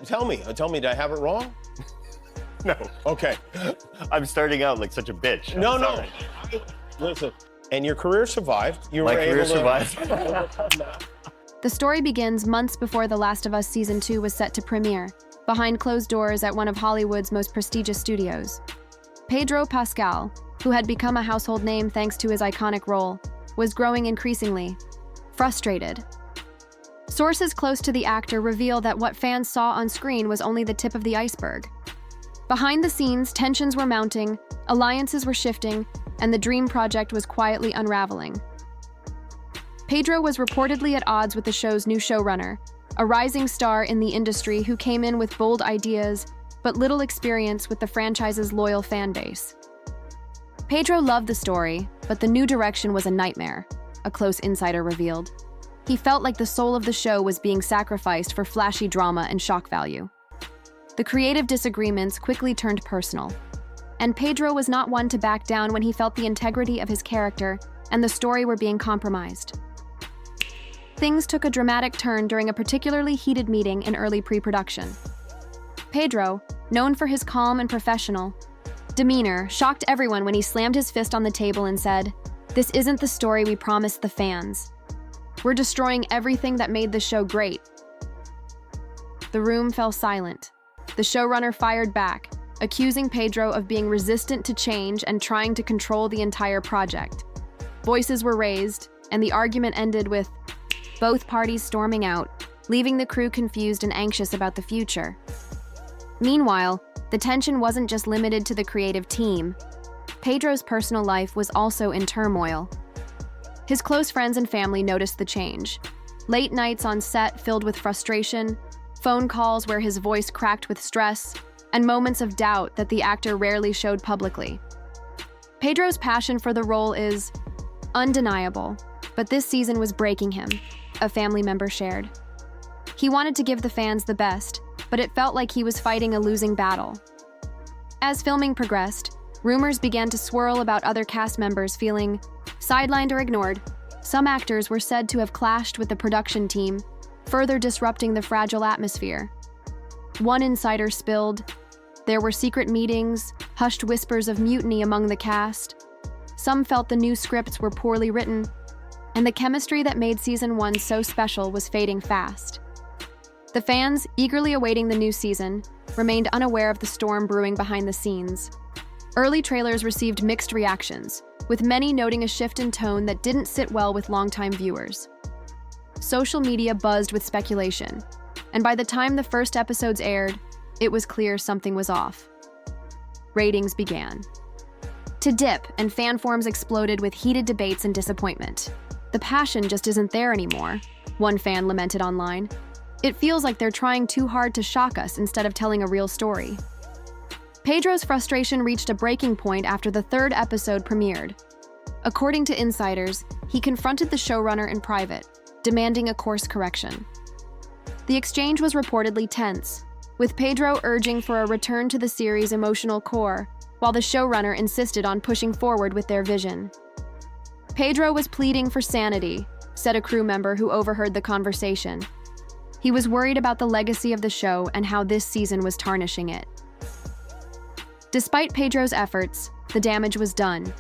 Tell me, did I have it wrong? No. Okay. I'm starting out like such a bitch. No. Listen, and your career survived. My career survived. The story begins months before The Last of Us Season 2 was set to premiere, behind closed doors at one of Hollywood's most prestigious studios. Pedro Pascal, who had become a household name thanks to his iconic role, was growing increasingly frustrated. Sources close to the actor reveal that what fans saw on screen was only the tip of the iceberg. Behind the scenes, tensions were mounting, alliances were shifting, and the dream project was quietly unraveling. Pedro was reportedly at odds with the show's new showrunner, a rising star in the industry who came in with bold ideas but little experience with the franchise's loyal fan base. Pedro loved the story, but the new direction was a nightmare, a close insider revealed. He felt like the soul of the show was being sacrificed for flashy drama and shock value. The creative disagreements quickly turned personal, and Pedro was not one to back down when he felt the integrity of his character and the story were being compromised. Things took a dramatic turn during a particularly heated meeting in early pre-production. Pedro, known for his calm and professional demeanor, shocked everyone when he slammed his fist on the table and said, "This isn't the story we promised the fans. We're destroying everything that made the show great." The room fell silent. The showrunner fired back, accusing Pedro of being resistant to change and trying to control the entire project. Voices were raised, and the argument ended with both parties storming out, leaving the crew confused and anxious about the future. Meanwhile, the tension wasn't just limited to the creative team. Pedro's personal life was also in turmoil. His close friends and family noticed the change. Late nights on set filled with frustration, phone calls where his voice cracked with stress, and moments of doubt that the actor rarely showed publicly. Pedro's passion for the role is undeniable, but this season was breaking him, a family member shared. He wanted to give the fans the best, but it felt like he was fighting a losing battle. As filming progressed, rumors began to swirl about other cast members feeling sidelined or ignored. Some actors were said to have clashed with the production team, further disrupting the fragile atmosphere. One insider spilled, there were secret meetings, hushed whispers of mutiny among the cast. Some felt the new scripts were poorly written, and the chemistry that made Season 1 so special was fading fast. The fans, eagerly awaiting the new season, remained unaware of the storm brewing behind the scenes. Early trailers received mixed reactions, with many noting a shift in tone that didn't sit well with longtime viewers. Social media buzzed with speculation, and by the time the first episodes aired, it was clear something was off. Ratings began to dip, and fan forums exploded with heated debates and disappointment. "The passion just isn't there anymore," one fan lamented online. "It feels like they're trying too hard to shock us instead of telling a real story." Pedro's frustration reached a breaking point after the third episode premiered. According to insiders, he confronted the showrunner in private, demanding a course correction. The exchange was reportedly tense, with Pedro urging for a return to the series' emotional core, while the showrunner insisted on pushing forward with their vision. Pedro was pleading for sanity, said a crew member who overheard the conversation. He was worried about the legacy of the show and how this season was tarnishing it. Despite Pedro's efforts, the damage was done.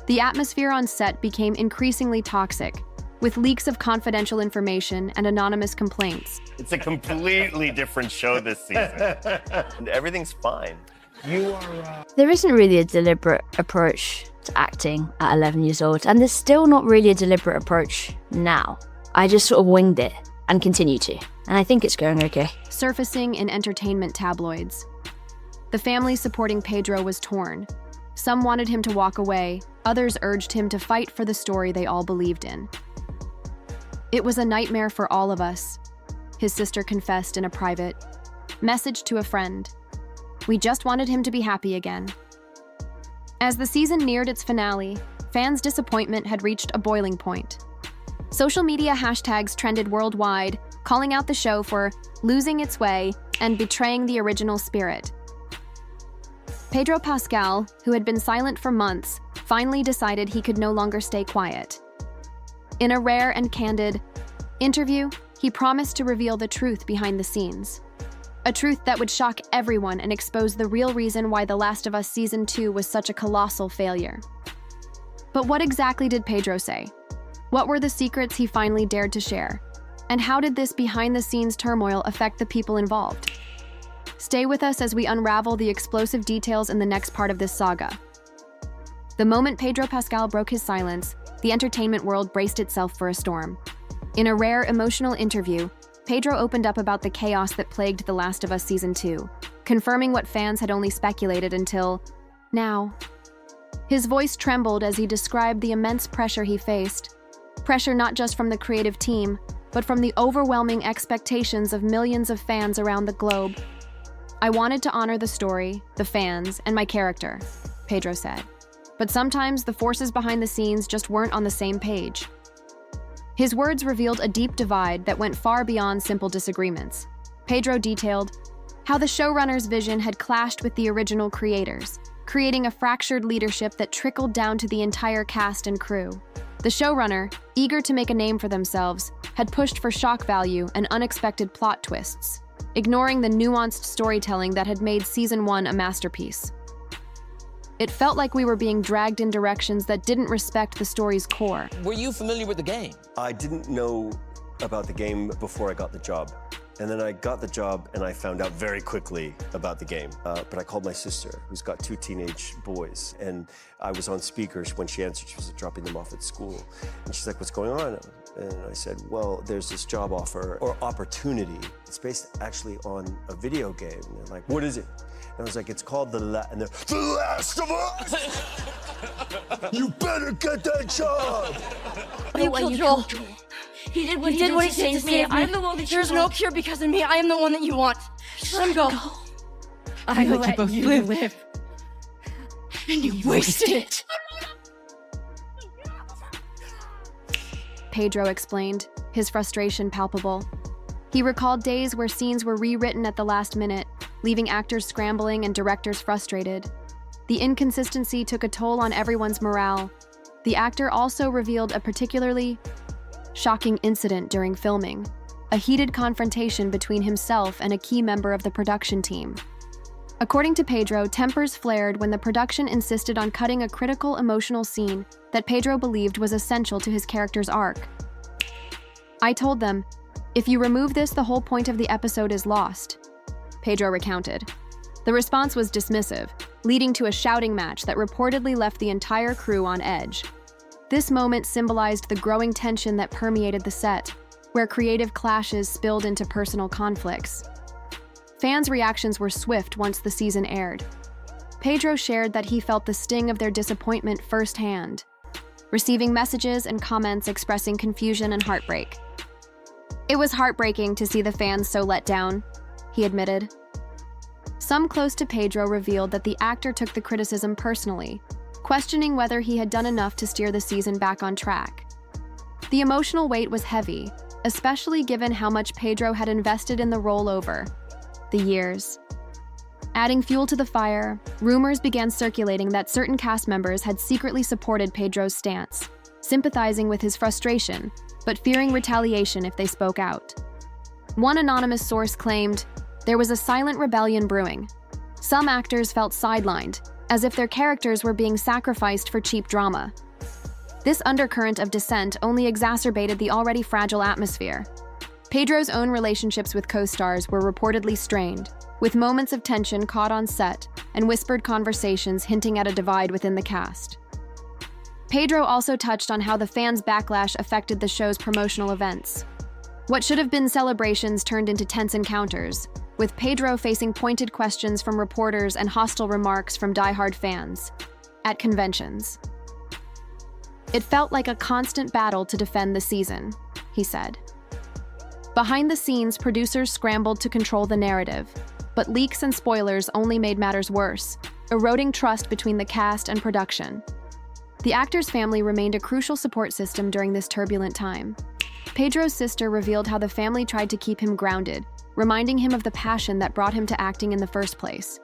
The atmosphere on set became increasingly toxic, with leaks of confidential information and anonymous complaints. It's a completely different show this season. Everything's fine. There isn't really a deliberate approach to acting at 11 years old, and there's still not really a deliberate approach now. I just sort of winged it and continue to, and I think it's going okay. Surfacing in entertainment tabloids. The family supporting Pedro was torn. Some wanted him to walk away, others urged him to fight for the story they all believed in. "It was a nightmare for all of us," his sister confessed in a private message to a friend. "We just wanted him to be happy again." As the season neared its finale, fans' disappointment had reached a boiling point. Social media hashtags trended worldwide, calling out the show for losing its way and betraying the original spirit. Pedro Pascal, who had been silent for months, finally decided he could no longer stay quiet. In a rare and candid interview, he promised to reveal the truth behind the scenes. A truth that would shock everyone and expose the real reason why The Last of Us Season 2 was such a colossal failure. But what exactly did Pedro say? What were the secrets he finally dared to share? And how did this behind-the-scenes turmoil affect the people involved? Stay with us as we unravel the explosive details in the next part of this saga. The moment Pedro Pascal broke his silence, the entertainment world braced itself for a storm. In a rare, emotional interview, Pedro opened up about the chaos that plagued The Last of Us Season 2, confirming what fans had only speculated until now. His voice trembled as he described the immense pressure he faced. Pressure not just from the creative team, but from the overwhelming expectations of millions of fans around the globe. "I wanted to honor the story, the fans, and my character," Pedro said. "But sometimes the forces behind the scenes just weren't on the same page." His words revealed a deep divide that went far beyond simple disagreements. Pedro detailed how the showrunner's vision had clashed with the original creators, creating a fractured leadership that trickled down to the entire cast and crew. The showrunner, eager to make a name for themselves, had pushed for shock value and unexpected plot twists, ignoring the nuanced storytelling that had made Season 1 a masterpiece. "It felt like we were being dragged in directions that didn't respect the story's core." Were you familiar with the game? I didn't know about the game before I got the job. And then I got the job and I found out very quickly about the game. But I called my sister, who's got 2 teenage boys, and I was on speakers when she answered. She was dropping them off at school. And she's like, "What's going on?" And I said, "Well, there's this job offer or opportunity. It's based actually on a video game." And they're like, "What is it?" And I was like, "It's called The Last of Us! You better get that job!" You killed Joel. He did what he did to save me. I'm the one that there's no cure because of me. I am the one that you want. Let him go. I let you both live. And you wasted it. Pedro explained, his frustration palpable. He recalled days where scenes were rewritten at the last minute, leaving actors scrambling and directors frustrated. The inconsistency took a toll on everyone's morale. The actor also revealed a particularly shocking incident during filming, a heated confrontation between himself and a key member of the production team. According to Pedro, tempers flared when the production insisted on cutting a critical emotional scene that Pedro believed was essential to his character's arc. "I told them, if you remove this, the whole point of the episode is lost," Pedro recounted. The response was dismissive, leading to a shouting match that reportedly left the entire crew on edge. This moment symbolized the growing tension that permeated the set, where creative clashes spilled into personal conflicts. Fans' reactions were swift once the season aired. Pedro shared that he felt the sting of their disappointment firsthand, receiving messages and comments expressing confusion and heartbreak. "It was heartbreaking to see the fans so let down," he admitted. Some close to Pedro revealed that the actor took the criticism personally, questioning whether he had done enough to steer the season back on track. The emotional weight was heavy, especially given how much Pedro had invested in the role over the years. Adding fuel to the fire, rumors began circulating that certain cast members had secretly supported Pedro's stance, sympathizing with his frustration, but fearing retaliation if they spoke out. One anonymous source claimed there was a silent rebellion brewing. Some actors felt sidelined, as if their characters were being sacrificed for cheap drama. This undercurrent of dissent only exacerbated the already fragile atmosphere. Pedro's own relationships with co-stars were reportedly strained, with moments of tension caught on set and whispered conversations hinting at a divide within the cast. Pedro also touched on how the fans' backlash affected the show's promotional events. What should have been celebrations turned into tense encounters, with Pedro facing pointed questions from reporters and hostile remarks from diehard fans at conventions. "It felt like a constant battle to defend the season," he said. Behind the scenes, producers scrambled to control the narrative, but leaks and spoilers only made matters worse, eroding trust between the cast and production. The actor's family remained a crucial support system during this turbulent time. Pedro's sister revealed how the family tried to keep him grounded, reminding him of the passion that brought him to acting in the first place.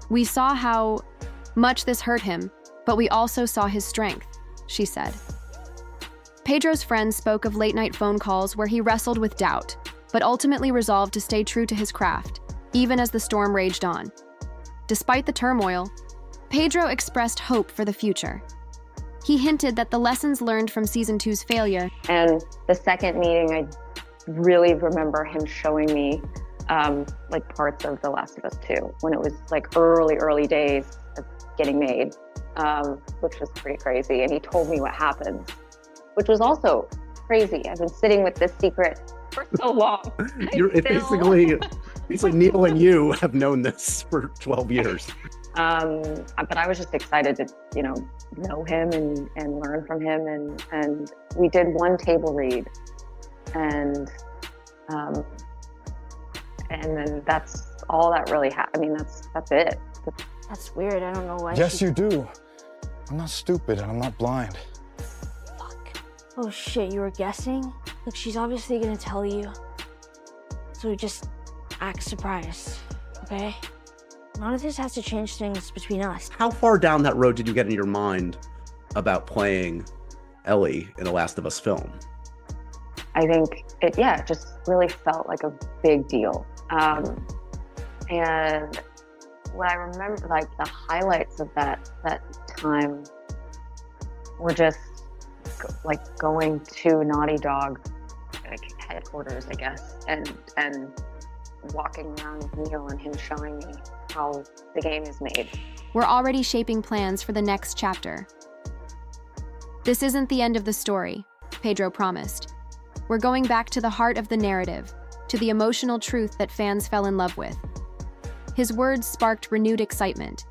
"We saw how much this hurt him, but we also saw his strength," she said. Pedro's friends spoke of late-night phone calls where he wrestled with doubt, but ultimately resolved to stay true to his craft, even as the storm raged on. Despite the turmoil, Pedro expressed hope for the future. He hinted that the lessons learned from Season 2's failure. And the second meeting, I really remember him showing me like parts of The Last of Us 2 when it was like early days of getting made, which was pretty crazy. And he told me what happened, which was also crazy. I've been sitting with this secret for so long. It's like Neil and you have known this for 12 years. But I was just excited to, know him and learn from him. And we did one table read, and then that's all that really happened. I mean, that's it. That's weird. I don't know why. Yes, you do. I'm not stupid and I'm not blind. Fuck. Oh shit, you were guessing? Look, she's obviously gonna tell you. So just act surprised, okay? None of this has to change things between us. How far down that road did you get in your mind about playing Ellie in a Last of Us film? I think it just really felt like a big deal. And what I remember, like the highlights of that time were just like going to Naughty Dog headquarters, I guess, and walking around with Neil and him showing me how the game is made. We're already shaping plans for the next chapter. This isn't the end of the story, Pedro promised. We're going back to the heart of the narrative, to the emotional truth that fans fell in love with. His words sparked renewed excitement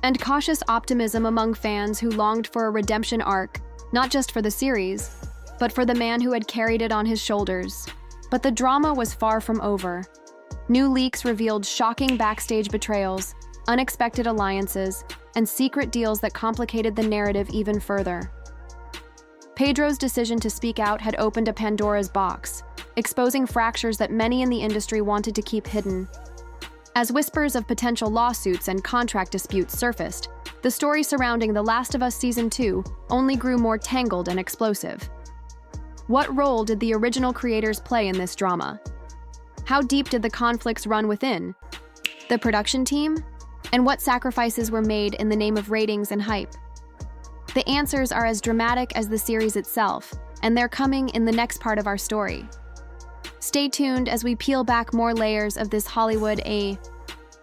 and cautious optimism among fans who longed for a redemption arc, not just for the series, but for the man who had carried it on his shoulders. But the drama was far from over. New leaks revealed shocking backstage betrayals, unexpected alliances, and secret deals that complicated the narrative even further. Pedro's decision to speak out had opened a Pandora's box, exposing fractures that many in the industry wanted to keep hidden. As whispers of potential lawsuits and contract disputes surfaced, the story surrounding The Last of Us Season 2 only grew more tangled and explosive. What role did the original creators play in this drama? How deep did the conflicts run within the production team? And what sacrifices were made in the name of ratings and hype? The answers are as dramatic as the series itself, and they're coming in the next part of our story. Stay tuned as we peel back more layers of this Hollywood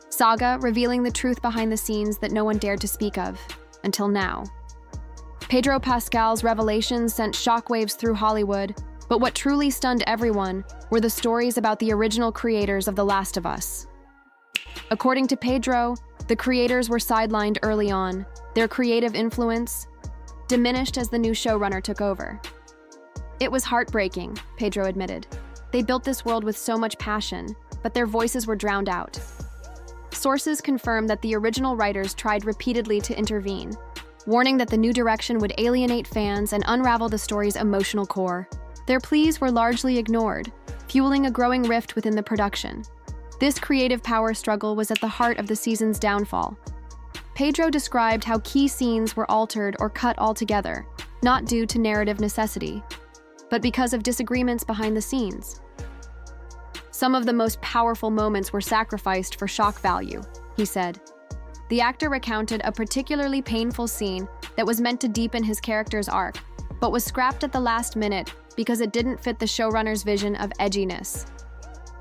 saga, revealing the truth behind the scenes that no one dared to speak of, until now. Pedro Pascal's revelations sent shockwaves through Hollywood, but what truly stunned everyone were the stories about the original creators of The Last of Us. According to Pedro, the creators were sidelined early on, their creative influence diminished as the new showrunner took over. It was heartbreaking, Pedro admitted. They built this world with so much passion, but their voices were drowned out. Sources confirmed that the original writers tried repeatedly to intervene, warning that the new direction would alienate fans and unravel the story's emotional core. Their pleas were largely ignored, fueling a growing rift within the production. This creative power struggle was at the heart of the season's downfall. Pedro described how key scenes were altered or cut altogether, not due to narrative necessity, but because of disagreements behind the scenes. Some of the most powerful moments were sacrificed for shock value, he said. The actor recounted a particularly painful scene that was meant to deepen his character's arc, but was scrapped at the last minute because it didn't fit the showrunner's vision of edginess.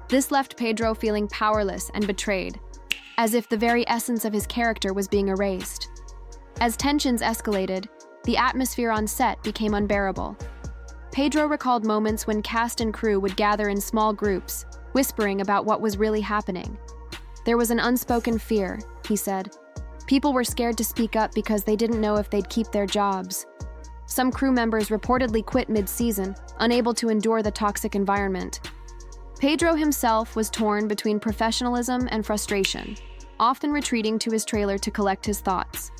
This left Pedro feeling powerless and betrayed, as if the very essence of his character was being erased. As tensions escalated, the atmosphere on set became unbearable. Pedro recalled moments when cast and crew would gather in small groups, whispering about what was really happening. There was an unspoken fear, he said. People were scared to speak up because they didn't know if they'd keep their jobs. Some crew members reportedly quit mid-season, unable to endure the toxic environment. Pedro himself was torn between professionalism and frustration, often retreating to his trailer to collect his thoughts.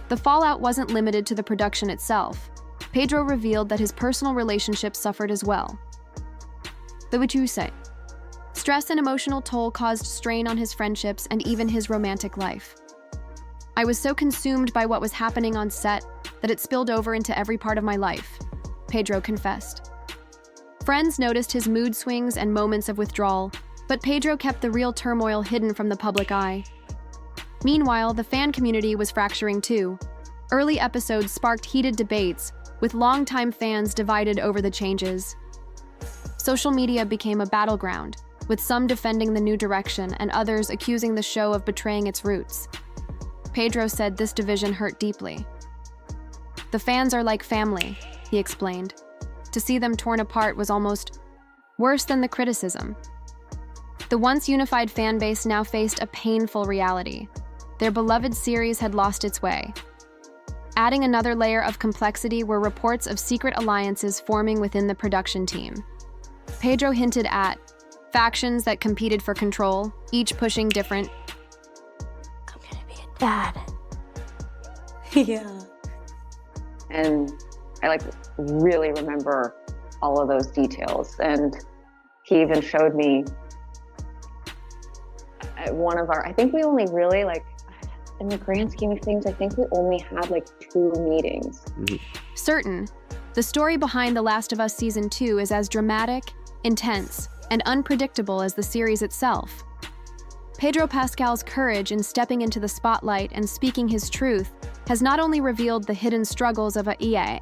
The fallout wasn't limited to the production itself. Pedro revealed that his personal relationships suffered as well. The what you say? Stress and emotional toll caused strain on his friendships and even his romantic life. I was so consumed by what was happening on set that it spilled over into every part of my life, Pedro confessed. Friends noticed his mood swings and moments of withdrawal, but Pedro kept the real turmoil hidden from the public eye. Meanwhile, the fan community was fracturing too. Early episodes sparked heated debates, with longtime fans divided over the changes. Social media became a battleground, with some defending the new direction and others accusing the show of betraying its roots. Pedro said this division hurt deeply. "The fans are like family," he explained. To see them torn apart was almost worse than the criticism. The once unified fan base now faced a painful reality. Their beloved series had lost its way. Adding another layer of complexity were reports of secret alliances forming within the production team. Pedro hinted at factions that competed for control, each pushing different. I'm gonna be a dad. Yeah. And I really remember all of those details. And he even showed me at one of our, I think we only really in the grand scheme of things, I think we only had 2 meetings. Certain, the story behind The Last of Us Season 2 is as dramatic, intense, and unpredictable as the series itself. Pedro Pascal's courage in stepping into the spotlight and speaking his truth has not only revealed the hidden struggles of a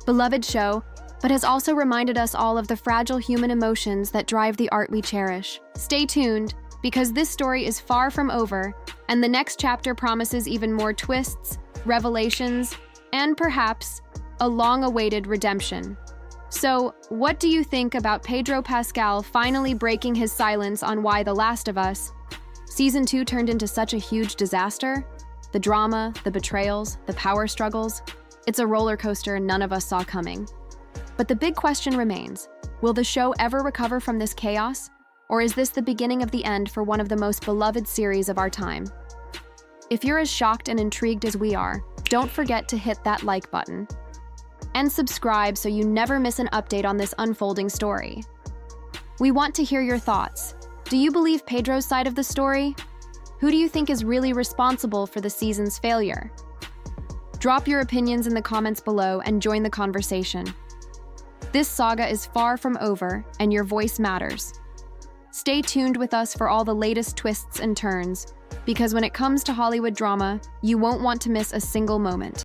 beloved show, but has also reminded us all of the fragile human emotions that drive the art we cherish. Stay tuned, because this story is far from over, and the next chapter promises even more twists, revelations, and perhaps a long-awaited redemption. So, what do you think about Pedro Pascal finally breaking his silence on why The Last of Us Season 2 turned into such a huge disaster? The drama, the betrayals, the power struggles. It's a roller coaster none of us saw coming. But the big question remains, will the show ever recover from this chaos? Or is this the beginning of the end for one of the most beloved series of our time? If you're as shocked and intrigued as we are, don't forget to hit that like button. And subscribe so you never miss an update on this unfolding story. We want to hear your thoughts. Do you believe Pedro's side of the story? Who do you think is really responsible for the season's failure? Drop your opinions in the comments below and join the conversation. This saga is far from over, and your voice matters. Stay tuned with us for all the latest twists and turns, because when it comes to Hollywood drama, you won't want to miss a single moment.